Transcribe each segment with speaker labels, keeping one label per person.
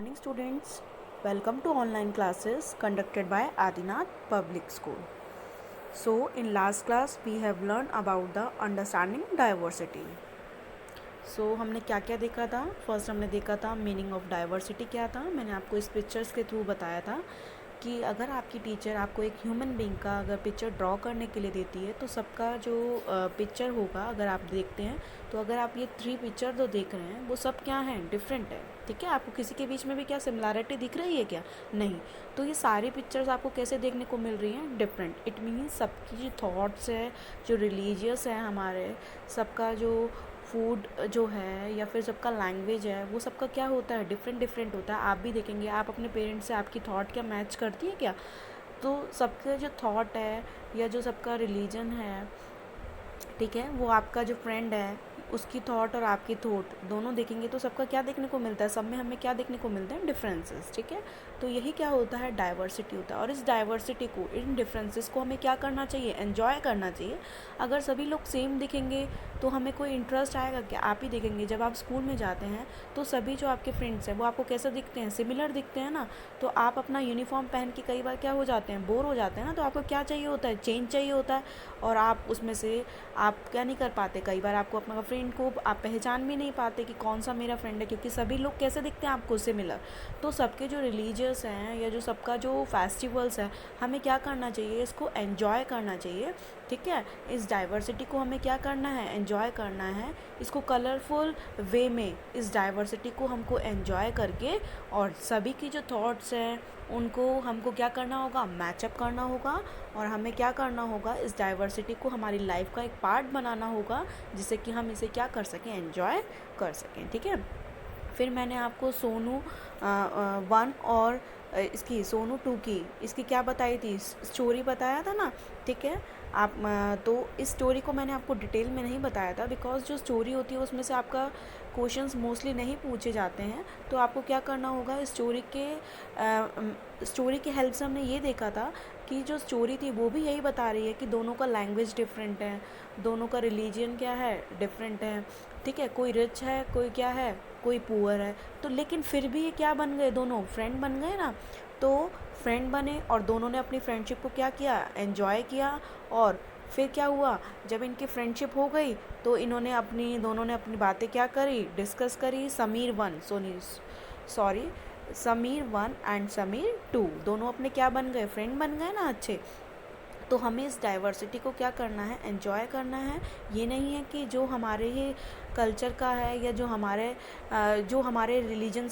Speaker 1: morning, students. Welcome to online classes conducted by Adinath Public School. So, in last class, we have learned about the understanding diversity. So, हमने क्या क्या देखा था? First हमने देखा था मीनिंग ऑफ डाइवर्सिटी क्या था. मैंने आपको इस पिक्चर्स के थ्रू बताया था कि अगर आपकी टीचर आपको एक ह्यूमन बीइंग का अगर पिक्चर ड्रॉ करने के लिए देती है तो सबका जो पिक्चर होगा अगर आप देखते हैं तो अगर आप ये 3 पिक्चर जो देख रहे हैं वो सब क्या हैं, डिफरेंट है. ठीक है, आपको किसी के बीच में भी क्या सिमिलैरिटी दिख रही है क्या? नहीं. तो ये सारी पिक्चर्स आपको कैसे देखने को मिल रही हैं? डिफरेंट. इट मीन्स सबकी जो थॉट्स है, जो रिलीजियस है हमारे, सबका जो फूड जो है या फिर सबका लैंग्वेज है वो सबका क्या होता है, डिफरेंट डिफरेंट होता है. आप भी देखेंगे, आप अपने पेरेंट्स से आपकी थॉट क्या मैच करती है क्या? तो सबका जो थॉट है या जो सबका रिलीजन है, ठीक है, वो आपका जो फ्रेंड है उसकी थॉट और आपकी थॉट दोनों देखेंगे तो सबका क्या देखने को मिलता है, सब में हमें क्या देखने को मिलता है, डिफरेंसेस. ठीक है, तो यही क्या होता है, डाइवर्सिटी होता है. और इस डाइवर्सिटी को, इन डिफरेंसेस को हमें क्या करना चाहिए, एन्जॉय करना चाहिए. अगर सभी लोग सेम दिखेंगे तो हमें कोई इंटरेस्ट आएगा क्या? आप ही देखेंगे जब आप स्कूल में जाते हैं तो सभी जो आपके फ्रेंड्स हैं वो आपको कैसे दिखते हैं, सिमिलर दिखते हैं ना. तो आप अपना यूनिफॉर्म पहन के कई बार क्या हो जाते हैं, बोर हो जाते हैं ना. तो आपको क्या चाहिए होता है, चेंज चाहिए होता है. और आप उसमें से आप क्या नहीं कर पाते, कई बार आपको अपना फ्रेंड को आप पहचान भी नहीं पाते कि कौन सा मेरा फ्रेंड है, क्योंकि सभी लोग कैसे दिखते हैं आपको, सिमिलर. तो सबके जो रिलीजियस हैं या जो सबका जो फेस्टिवल्स है, हमें क्या करना चाहिए, इसको एन्जॉय करना चाहिए. ठीक है, इस डाइवर्सिटी को हमें क्या करना है, एन्जॉय करना है. इसको कलरफुल वे में इस डाइवर्सिटी को हमको एन्जॉय करके और सभी की जो थॉट्स हैं उनको हमको क्या करना होगा, मैचअप करना होगा. और हमें क्या करना होगा, इस डाइवर्सिटी को हमारी लाइफ का एक पार्ट बनाना होगा जिससे कि हम इसे क्या कर सकें, एन्जॉय कर सकें. ठीक है, फिर मैंने आपको सोनू 1 और इसकी सोनू 2 की इसकी क्या बताई थी, स्टोरी बताया था ना. ठीक है, आप तो इस स्टोरी को मैंने आपको डिटेल में नहीं बताया था बिकॉज जो स्टोरी होती है उसमें से आपका क्वेश्चंस मोस्टली नहीं पूछे जाते हैं. तो आपको क्या करना होगा, स्टोरी के हेल्प से हमने ये देखा था कि जो स्टोरी थी वो भी यही बता रही है कि दोनों का लैंग्वेज डिफरेंट है, दोनों का रिलीजन क्या है, डिफरेंट है. ठीक है, कोई रिच है, कोई क्या है, कोई पुअर है. तो लेकिन फिर भी ये क्या बन गए, दोनों फ्रेंड बन गए ना. तो फ्रेंड बने और दोनों ने अपनी फ्रेंडशिप को क्या किया, एन्जॉय किया. और फिर क्या हुआ, जब इनकी फ्रेंडशिप हो गई तो दोनों ने अपनी बातें क्या करी, डिस्कस करी. समीर 1 एंड समीर 2 दोनों अपने क्या बन गए, फ्रेंड बन गए ना अच्छे. तो हमें इस डाइवर्सिटी को क्या करना है, एन्जॉय करना है. ये नहीं है कि जो हमारे ही कल्चर का है या जो हमारे रिलीजन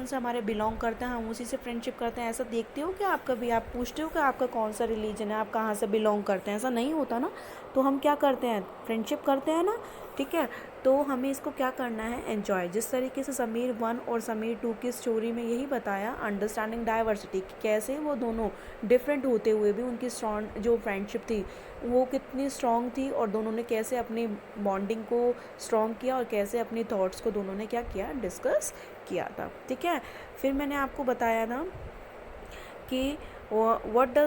Speaker 1: से हमारे बिलोंग करते हैं हम उसी से फ्रेंडशिप करते हैं. ऐसा देखते हो क्या आप कभी, आप पूछते हो कि आपका कौन सा रिलीजन है, आप कहाँ से बिलोंग करते हैं? ऐसा नहीं होता ना. तो हम क्या करते हैं, फ्रेंडशिप करते हैं ना. ठीक है, तो हमें इसको क्या करना है, एन्जॉय. जिस तरीके से समीर 1 और समीर 2 की स्टोरी में यही बताया, अंडरस्टैंडिंग डाइवर्सिटी, कि कैसे वो दोनों डिफरेंट होते हुए भी उनकी स्ट्रॉन्ग जो फ्रेंडशिप थी वो कितनी स्ट्रॉन्ग थी और दोनों ने कैसे अपनी बॉन्डिंग को स्ट्रॉन्ग किया और कैसे अपनी थॉट्स को दोनों ने क्या किया, डिस्कस किया था. ठीक है, फिर मैंने आपको बताया था कि what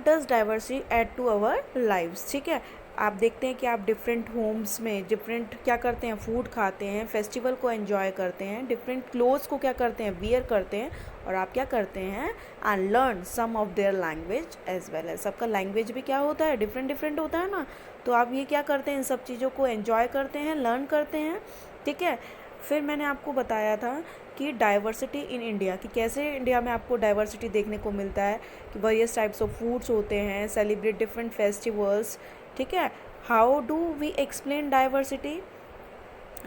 Speaker 1: does diversity add to our lives. ठीक है, आप देखते हैं कि आप डिफरेंट होम्स में डिफरेंट क्या करते हैं, फूड खाते हैं, फेस्टिवल को एंजॉय करते हैं, डिफरेंट क्लोथ्स को क्या करते हैं, वियर करते हैं. और आप क्या करते हैं, and learn some of their language as well as. सबका लैंग्वेज भी क्या होता है, डिफरेंट डिफरेंट होता है ना. तो आप ये क्या करते हैं, इन सब चीज़ों को एंजॉय करते हैं, लर्न करते हैं. ठीक है, फिर मैंने आपको बताया था कि डाइवर्सिटी इन इंडिया, कि कैसे इंडिया में आपको डाइवर्सिटी देखने को मिलता है, कि वेरियस टाइप्स ऑफ फूड्स होते हैं, सेलिब्रेट डिफरेंट फेस्टिवल्स. ठीक है, how do we explain diversity,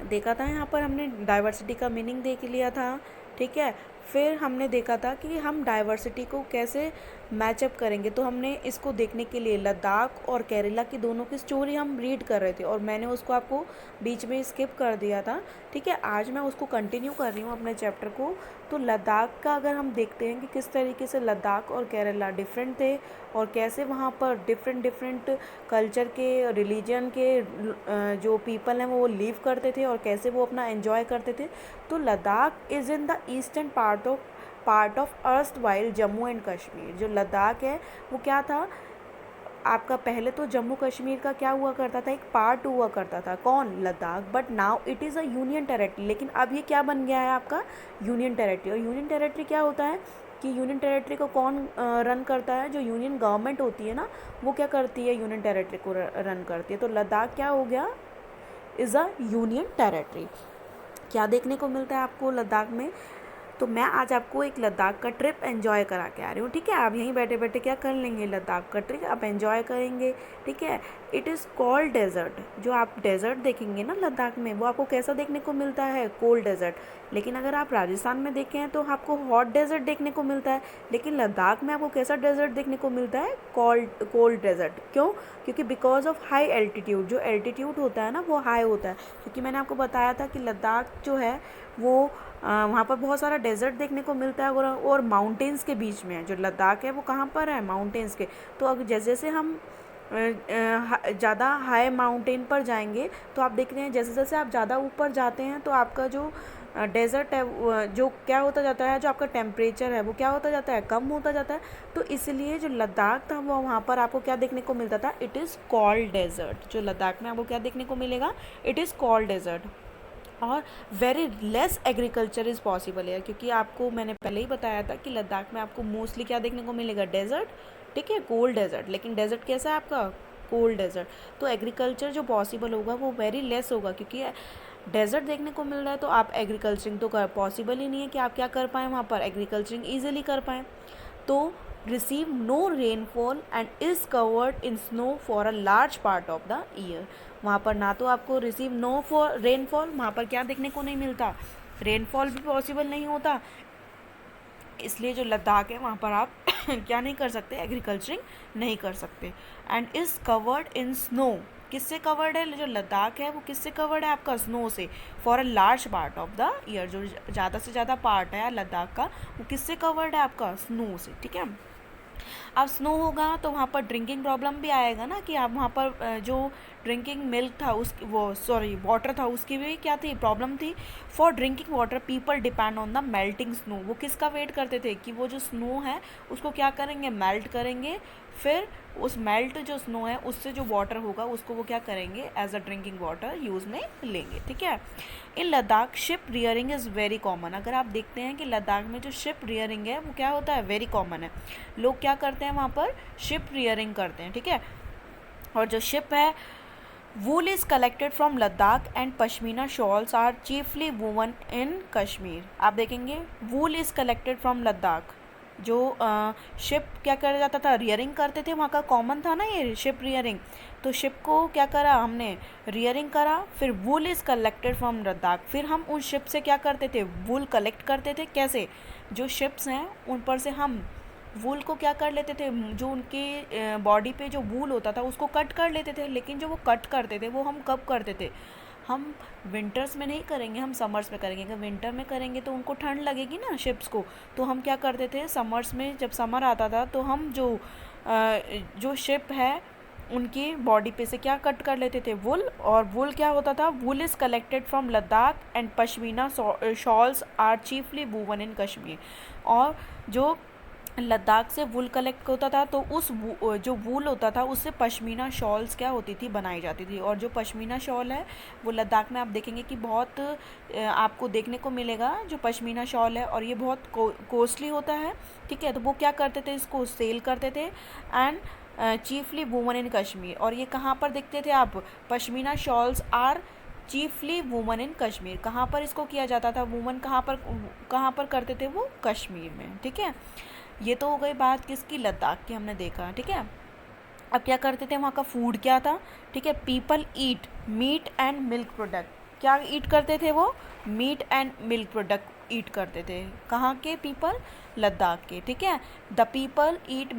Speaker 1: देखा था यहाँ पर हमने डाइवर्सिटी का मीनिंग देख लिया था. ठीक है, फिर हमने देखा था कि हम डाइवर्सिटी को कैसे मैचअप करेंगे. तो हमने इसको देखने के लिए लद्दाख और केरला की दोनों की स्टोरी हम रीड कर रहे थे और मैंने उसको आपको बीच में स्किप कर दिया था. ठीक है, आज मैं उसको कंटिन्यू कर रही हूँ अपने चैप्टर को. तो लद्दाख का अगर हम देखते हैं कि किस तरीके से लद्दाख और केरला डिफरेंट थे और कैसे वहाँ पर डिफरेंट डिफरेंट कल्चर के, रिलीजन के जो पीपल हैं वो लिव करते थे और कैसे वो अपना एंजॉय करते थे. तो Ladakh is in the eastern part of erst while Jammu and Kashmir. जो लद्दाख है वो क्या था, आपका पहले तो जम्मू कश्मीर का क्या हुआ करता था, एक पार्ट हुआ करता था, कौन, Ladakh, but now it is a union territory. लेकिन अब ये क्या बन गया है आपका, यूनियन टेरेटरी। और यूनियन टेरेटरी क्या होता है कि यूनियन टेरेटरी को कौन रन करता है, जो यूनियन गवर्नमेंट होती है ना, वो क्या करती है, यूनियन टेरेटरी को रन करती है। तो लद्दाख क्या हो गया, इज़ अ यूनियन टेरेटरी। क्या देखने को मिलता है आपको लद्दाख में, तो मैं आज आपको एक लद्दाख का ट्रिप एंजॉय करा के आ रही हूँ, ठीक है। आप यहीं बैठे बैठे क्या कर लेंगे, लद्दाख का ट्रिप आप एंजॉय करेंगे, ठीक है। It is cold desert. जो आप डेजर्ट देखेंगे ना लद्दाख में, वो आपको कैसा देखने को मिलता है, कोल्ड डेजर्ट। लेकिन अगर आप राजस्थान में देखें तो आपको हॉट डेजर्ट देखने को मिलता है, लेकिन लद्दाख में आपको कैसा डेजर्ट देखने को मिलता है, कोल्ड डेजर्ट। क्यों, क्योंकि बिकॉज ऑफ हाई एल्टीट्यूड, जो एल्टीट्यूड होता है ना वो हाई होता है। क्योंकि मैंने आपको बताया था कि लद्दाख जो है वो वहाँ पर बहुत सारा डेजर्ट देखने को मिलता है, और माउंटेन्स के बीच में है। जो लद्दाख है वो कहाँ पर है, माउंटेन्स के। तो अब जैसे जैसे हम ज़्यादा हाई माउंटेन पर जाएंगे तो आप देख रहे हैं जैसे जैसे आप ज़्यादा ऊपर जाते हैं तो आपका जो डेजर्ट है जो क्या होता जाता है, जो आपका टेम्परेचर है वो क्या होता जाता है, कम होता जाता है। तो इसलिए जो लद्दाख था वो वहाँ पर आपको क्या देखने को मिलता था, इट इज़ कोल्ड डेजर्ट। जो लद्दाख में आपको क्या देखने को मिलेगा, इट इज़ कोल्ड डेजर्ट। और very less agriculture is possible है, क्योंकि आपको मैंने पहले ही बताया था कि लद्दाख में आपको मोस्टली क्या देखने को मिलेगा, डेजर्ट, ठीक है, कोल्ड डेजर्ट। लेकिन डेजर्ट कैसा है आपका, कोल्ड डेजर्ट। तो एग्रीकल्चर जो पॉसिबल होगा वो वेरी लेस होगा, क्योंकि डेजर्ट देखने को मिल रहा है। तो आप एग्रीकल्चरिंग तो कर पॉसिबल ही नहीं है कि आप क्या कर पाएँ वहाँ पर, एग्रीकल्चरिंग ईजिली कर पाएँ। तो receive no rainfall and is covered in snow for a large part of the year। वहाँ पर ना तो आपको रिसीव नो फॉर रेनफॉल, वहाँ पर क्या देखने को नहीं मिलता, रेनफॉल भी पॉसिबल नहीं होता। इसलिए जो लद्दाख है वहाँ पर आप क्या नहीं कर सकते, एग्रीकल्चरिंग नहीं कर सकते। And is covered in snow, किससे कवर्ड है, जो लद्दाख है वो किससे कवर्ड है आपका, स्नो से। For a large part of the year, जो ज़्यादा से ज़्यादा पार्ट है लद्दाख का वो किससे कवर्ड है आपका, स्नो से, ठीक है। अब स्नो होगा तो वहाँ पर ड्रिंकिंग प्रॉब्लम भी आएगा ना, कि आप वहाँ पर जो ड्रिंकिंग मिल्क था उस वो सॉरी वाटर था उसकी भी क्या थी, प्रॉब्लम थी। For drinking water people depend on the melting snow. वो किसका वेट करते थे कि वो जो स्नो है उसको क्या करेंगे, मेल्ट करेंगे, फिर उस मेल्ट जो स्नो है उससे जो वाटर होगा उसको वो क्या करेंगे, as a drinking water use में लेंगे, ठीक है। In Ladakh sheep rearing is very common. अगर आप देखते हैं कि लद्दाख में जो शिप रियरिंग है वो क्या होता है, वेरी कॉमन है। लोग क्या करते हैं वहाँ पर, शिप रियरिंग करते हैं, ठीक है। और जो शिप है, wool is collected from Ladakh and pashmina shawls are chiefly woven in Kashmir. आप देखेंगे wool is collected from Ladakh, जो शिप क्या करा जाता था, रियरिंग करते थे, वहाँ का कॉमन था ना ये शिप रियरिंग। तो शिप को क्या करा हमने, रियरिंग करा, फिर वूल इज़ कलेक्टेड फ्रॉम लद्दाख। फिर हम उन शिप से क्या करते थे, वूल कलेक्ट करते थे। कैसे, जो शिप्स हैं उन पर से हम वूल को क्या कर लेते थे, जो उनके बॉडी पे जो वूल होता था उसको कट कर लेते थे। लेकिन जो वो कट करते थे वो हम कब करते थे, हम विंटर्स में नहीं करेंगे, हम समर्स में करेंगे। अगर विंटर में करेंगे तो उनको ठंड लगेगी ना शिप्स को, तो हम क्या करते थे, समर्स में जब समर आता था तो हम जो शिप है उनकी बॉडी पे से क्या कट कर लेते थे, वुल। और वुल क्या होता था, wool is collected from Ladakh and pashmina shawls are chiefly woven in Kashmir. और जो लद्दाख से वूल कलेक्ट होता था तो उस जो वूल होता था उससे पश्मीना शॉल्स क्या होती थी, बनाई जाती थी। और जो पश्मीना शॉल है वो लद्दाख में आप देखेंगे कि बहुत आपको देखने को मिलेगा जो पश्मीना शॉल है, और ये बहुत कॉस्टली होता है, ठीक है। तो वो क्या करते थे, इसको सेल करते थे। And chiefly woman in Kashmir. और ये कहाँ पर देखते थे आप, pashmina shawls are chiefly woman in Kashmir. कहाँ पर इसको किया जाता था, वुमन कहाँ पर करते थे वो, कश्मीर में, ठीक है। ये तो हो गई बात किसकी, लद्दाख की, हमने देखा, ठीक है। अब क्या करते थे, वहाँ का फूड क्या था, ठीक है। People eat meat and milk product. क्या ईट करते थे वो, meat and milk product eat करते थे। कहाँ के पीपल, लद्दाख के, ठीक है। The people eat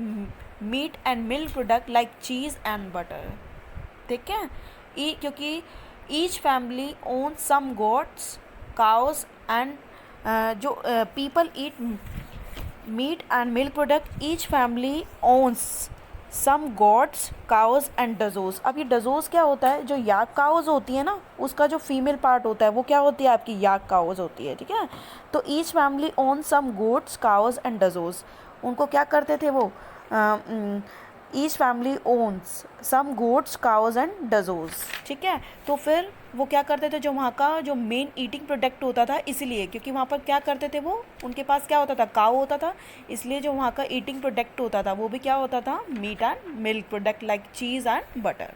Speaker 1: meat and milk product like cheese and butter, ठीक है। क्योंकि each family own some goats cows and जो people eat meat and milk product, each family owns some goats cows and dzos. अब ये डजोस क्या होता है, जो याक काउज होती है ना उसका जो फीमेल पार्ट होता है वो क्या होती है आपकी, याक काउज होती है, ठीक है। तो each family own some goats cows and dzos. उनको क्या करते थे वो each family owns some goats cows and dzos, ठीक है। तो फिर वो क्या करते थे, जो वहाँ का जो मेन ईटिंग प्रोडक्ट होता था, इसीलिए क्योंकि वहाँ पर क्या करते थे वो, उनके पास क्या होता था, काऊ होता था, इसलिए जो वहाँ का ईटिंग प्रोडक्ट होता था वो भी क्या होता था, meat and milk product like cheese and butter.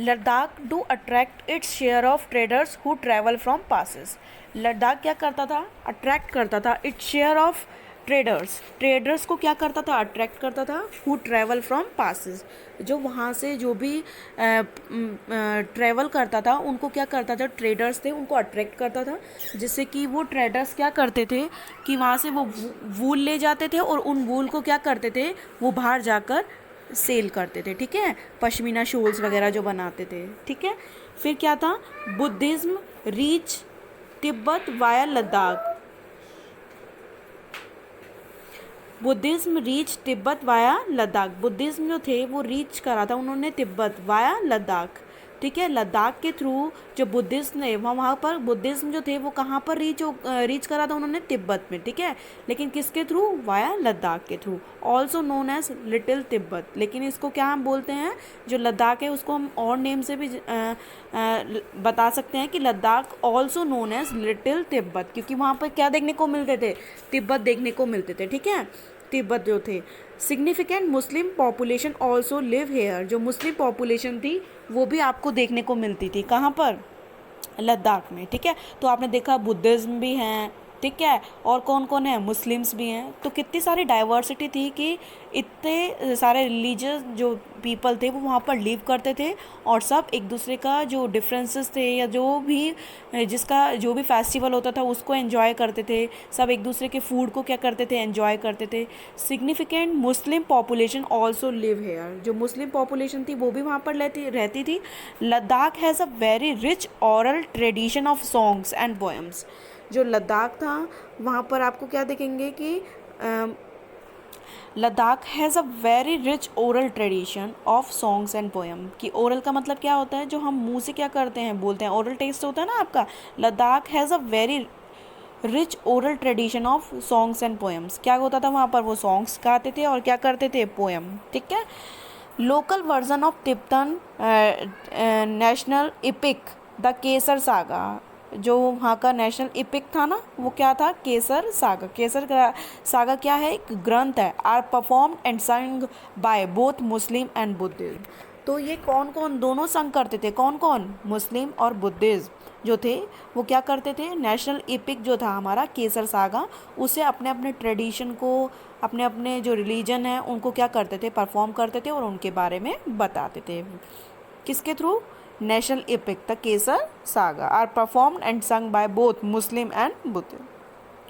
Speaker 1: Ladakh do attract its share of traders who travel from passes. Ladakh क्या करता था, अट्रैक्ट करता था इट्स शेयर ऑफ ट्रेडर्स को क्या करता था, अट्रैक्ट करता था, हु ट्रैवल फ्रॉम पासेस, जो वहाँ से जो भी ट्रैवल करता था उनको क्या करता था, ट्रेडर्स थे उनको अट्रैक्ट करता था, जिससे कि वो ट्रेडर्स क्या करते थे कि वहाँ से वो वूल ले जाते थे और उन वूल को क्या करते थे, वो बाहर जाकर सेल करते थे, ठीक है, पश्मीना शॉल्स वगैरह जो बनाते थे, ठीक है। फिर क्या था, Buddhism reach Tibet via Ladakh, Buddhism reach Tibet via Ladakh, Buddhism जो थे वो रीच करा था उन्होंने तिब्बत वाया लद्दाख, ठीक है। लद्दाख के थ्रू जो बुद्धिज्म ने वहाँ पर बुद्धिज्म जो थे वो कहाँ पर रीच करा था उन्होंने, तिब्बत में, ठीक है, लेकिन किसके थ्रू, वाया लद्दाख के through, also known as little Tibet. लेकिन इसको क्या हम बोलते हैं, जो लद्दाख है उसको हम और नेम से भी बता सकते हैं कि Ladakh also known as little Tibet, क्योंकि वहाँ पर क्या देखने को मिलते थे, तिब्बत देखने को मिलते थे, ठीक है, तिब्बत जो थे। Significant Muslim population also live here, जो मुस्लिम पॉपुलेशन थी वो भी आपको देखने को मिलती थी, कहाँ पर, लद्दाख में, ठीक है। तो आपने देखा बुद्धिज्म भी हैं, ठीक है, और कौन कौन है, मुस्लिम्स भी हैं, तो कितनी सारी डाइवर्सिटी थी कि इतने सारे रिलीजियस जो पीपल थे वो वहाँ पर लिव करते थे, और सब एक दूसरे का जो डिफरेंसेस थे या जो भी जिसका जो भी फेस्टिवल होता था उसको एंजॉय करते थे, सब एक दूसरे के फूड को क्या करते थे, एंजॉय करते थे। Significant Muslim population also live here, जो मुस्लिम पॉपुलेशन थी वो भी वहाँ पर रहती थी। Ladakh has a very rich oral tradition of songs and poems, जो लद्दाख था वहाँ पर आपको क्या देखेंगे कि Ladakh has a very rich oral tradition of songs and poem, कि ओरल का मतलब क्या होता है, जो हम मुंह से क्या करते हैं, बोलते हैं, ओरल टेस्ट होता है ना आपका। Ladakh has a very rich oral tradition of songs and poems, क्या होता था वहाँ पर, वो सॉन्ग्स गाते थे और क्या करते थे, पोएम, ठीक है। Local version of Tibetan national epic the Kesar saga, जो वहाँ का नेशनल इपिक था ना वो क्या था, केसर सागा। केसर सागा क्या है, एक ग्रंथ है, are performed and sung by both Muslim and Buddhism. तो ये कौन कौन दोनों संग करते थे, कौन कौन, मुस्लिम और बुद्धिज्म जो थे वो क्या करते थे, नेशनल इपिक जो था हमारा केसर सागा, उसे अपने अपने ट्रेडिशन को, अपने अपने जो रिलीजन है उनको क्या करते थे, परफॉर्म करते थे और उनके बारे में बताते थे, किसके through, national epic the Kesar saga are performed and sung by both Muslim and Buddha,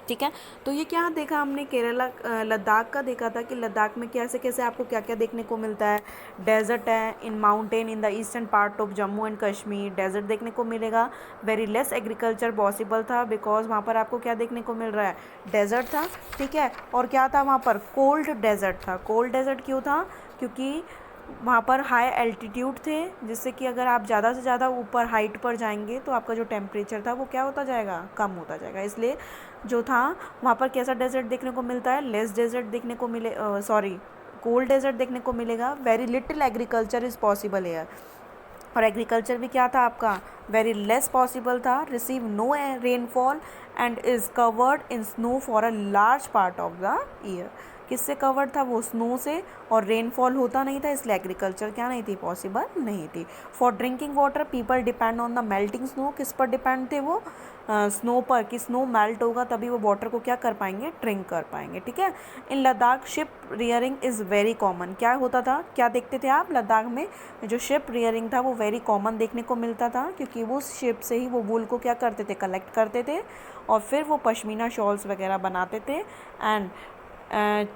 Speaker 1: ठीक है। तो ये क्या देखा हमने, केरला लद्दाख का देखा था कि लद्दाख में कैसे कैसे आपको क्या क्या देखने को मिलता है। डेजर्ट है, in mountain in the eastern part of Jammu and Kashmir desert देखने को मिलेगा। वेरी लेस एग्रीकल्चर पॉसिबल था बिकॉज वहाँ पर आपको क्या देखने को मिल रहा है, डेजर्ट था, ठीक है। और क्या था वहाँ पर, कोल्ड डेजर्ट था। कोल्ड डेजर्ट क्यों था, क्योंकि वहाँ पर हाई एल्टीट्यूड थे, जिससे कि अगर आप ज़्यादा से ज़्यादा ऊपर हाइट पर जाएंगे तो आपका जो टेम्परेचर था वो क्या होता जाएगा, कम होता जाएगा। इसलिए जो था वहाँ पर कैसा डेजर्ट देखने को मिलता है, लेस डेजर्ट देखने को कोल्ड डेजर्ट देखने को मिलेगा। Very little agriculture is possible here, और एग्रीकल्चर भी क्या था आपका, वेरी लेस पॉसिबल था। Receive no rainfall and is covered in snow for a large part of the year, किससे कवर्ड था, वो स्नो से, और रेनफॉल होता नहीं था, इसलिए एग्रीकल्चर क्या नहीं थी, पॉसिबल नहीं थी। For drinking water people depend on the melting snow, किस पर डिपेंड थे वो, स्नो पर, कि स्नो मेल्ट होगा तभी वो वाटर को क्या कर पाएंगे, ड्रिंक कर पाएंगे, ठीक है। In Ladakh sheep rearing is very common, क्या होता था, क्या देखते थे आप लद्दाख में, जो शिप रियरिंग था वो वेरी कॉमन देखने को मिलता था, क्योंकि वो शिप से ही वो वूल को क्या करते थे, कलेक्ट करते थे और फिर वो पश्मीना शॉल्स वगैरह बनाते थे। And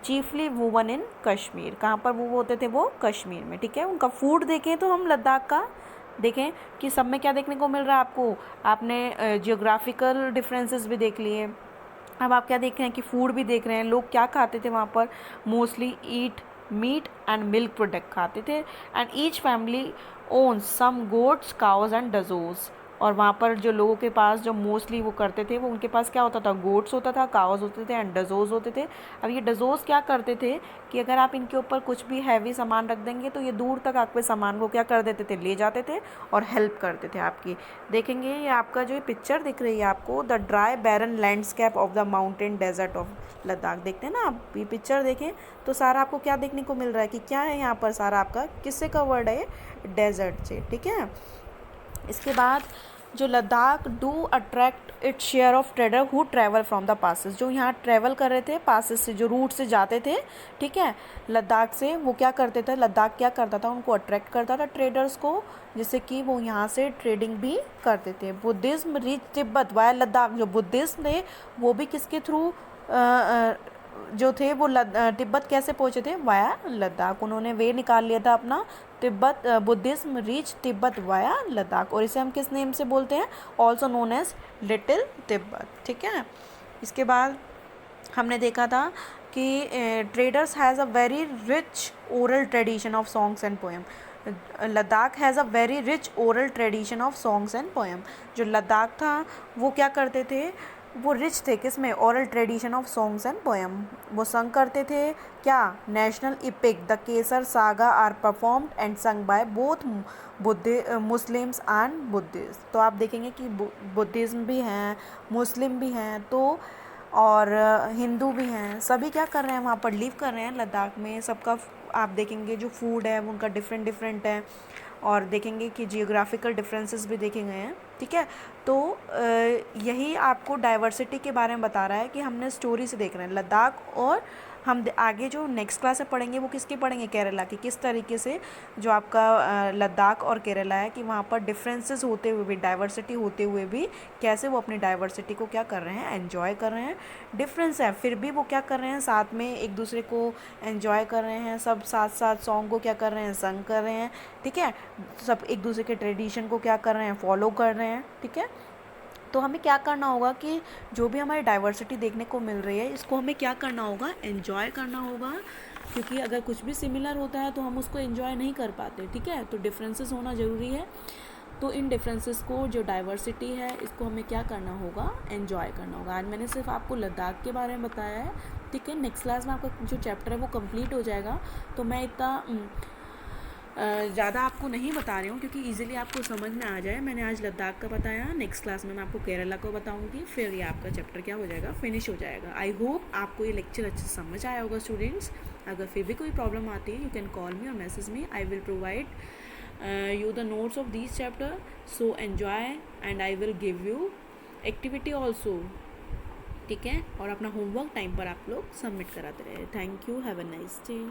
Speaker 1: chiefly woven in Kashmir, कहाँ पर वो होते थे, वो कश्मीर में, ठीक है। उनका फूड देखें तो हम लद्दाख का देखें कि सब में क्या देखने को मिल रहा है आपको, आपने जियोग्राफिकल डिफरेंसेस भी देख लिए, अब आप क्या देख रहे हैं कि फूड भी देख रहे हैं। लोग क्या खाते थे वहाँ पर, mostly eat meat and milk product खाते थे। And each family owns some goats cows and dzos, और वहाँ पर जो लोगों के पास जो मोस्टली वो करते थे, वो उनके पास क्या होता था, गोट्स होता था, काउज होते थे एंड डजोज होते थे। अब ये डजोज क्या करते थे कि अगर आप इनके ऊपर कुछ भी हैवी सामान रख देंगे तो ये दूर तक आपके सामान को क्या कर देते थे, ले जाते थे और हेल्प करते थे आपकी। देखेंगे ये आपका जो पिक्चर दिख रही है आपको, the dry barren landscape of the mountain desert of Ladakh, देखते हैं ना आप ये पिक्चर देखें तो सारा आपको क्या देखने को मिल रहा है कि क्या है यहाँ पर, सारा आपका किससे कवर्ड है, डेजर्ट से, ठीक है। इसके बाद जो Ladakh do attract its share of trader who travel from the passes, जो यहाँ ट्रैवल कर रहे थे पासेस से, जो रूट से जाते थे, ठीक है, लद्दाख से, वो क्या करते थे, लद्दाख क्या करता था, उनको अट्रैक्ट करता था ट्रेडर्स को, जिससे कि वो यहाँ से ट्रेडिंग भी करते थे। Buddhism reach Tibet via Ladakh, जो बुद्धिज्म थे वो भी किसके थ्रू जो थे वो तिब्बत कैसे पहुँचे थे, वाया लद्दाख, उन्होंने वे निकाल लिया था अपना, Tibet Buddhism reach Tibet via Ladakh, और इसे हम किस नेम से बोलते हैं, also known as little Tibet, ठीक है। इसके बाद हमने देखा था कि traders has a very rich oral tradition of songs and poem, Ladakh has a very rich oral tradition of songs and poem, जो लद्दाख था वो क्या करते थे, वो रिच थे किसमें, oral tradition of songs and poem, वो संग करते थे क्या, national epic the Kesar saga are performed and sung by both Muslims and Buddhist. तो आप देखेंगे कि बुद्धिज़्म भी हैं, मुस्लिम भी हैं, तो और हिंदू भी हैं, सभी क्या कर रहे हैं, वहाँ पर लिव कर रहे हैं लद्दाख में। सबका आप देखेंगे जो फूड है वो उनका डिफरेंट डिफरेंट है, और देखेंगे कि जियोग्राफिकल डिफरेंसेस भी देखे गए हैं, ठीक है। तो यही आपको डाइवर्सिटी के बारे में बता रहा है कि हमने स्टोरी से देख रहे हैं लद्दाख, और हम आगे जो नेक्स्ट क्लास में पढ़ेंगे वो किसकी पढ़ेंगे, केरला की, किस तरीके से जो आपका लद्दाख और केरला है कि वहाँ पर डिफरेंसेस होते हुए भी, डाइवर्सिटी होते हुए भी कैसे वो अपनी डाइवर्सिटी को क्या कर रहे हैं, एंजॉय कर रहे हैं। डिफरेंस है फिर भी वो क्या कर रहे हैं, साथ में एक दूसरे को एंजॉय कर रहे हैं, सब साथ साथ सॉन्ग को क्या कर रहे हैं, संग कर रहे हैं, ठीक है, सब एक दूसरे के ट्रेडिशन को क्या कर रहे हैं, फॉलो कर रहे हैं, ठीक है। तो हमें क्या करना होगा कि जो भी हमारी डाइवर्सिटी देखने को मिल रही है इसको हमें क्या करना होगा, एंजॉय करना होगा, क्योंकि अगर कुछ भी सिमिलर होता है तो हम उसको एंजॉय नहीं कर पाते, ठीक है। तो डिफरेंसेस होना ज़रूरी है, तो इन डिफरेंसेस को, जो डाइवर्सिटी है इसको हमें क्या करना होगा, एंजॉय करना होगा। आज मैंने सिर्फ आपको लद्दाख के बारे में बताया है, ठीक है। नेक्स्ट क्लास में आपका जो चैप्टर है वो कंप्लीट हो जाएगा, तो मैं इतना ज़्यादा आपको नहीं बता रही हूँ क्योंकि इजीली आपको समझ में आ जाए। मैंने आज लद्दाख का बताया, नेक्स्ट क्लास में मैं आपको केरला को बताऊँगी, फिर ये आपका चैप्टर क्या हो जाएगा, फिनिश हो जाएगा। आई होप आपको ये लेक्चर अच्छे से समझ आया होगा स्टूडेंट्स। अगर फिर भी कोई प्रॉब्लम आती है यू कैन कॉल मी और message me, I will provide you the notes of these chapter, so enjoy and I will give you activity also, ठीक है। और अपना होमवर्क टाइम पर आप लोग सबमिट कराते रहे। Thank you, have a nice day.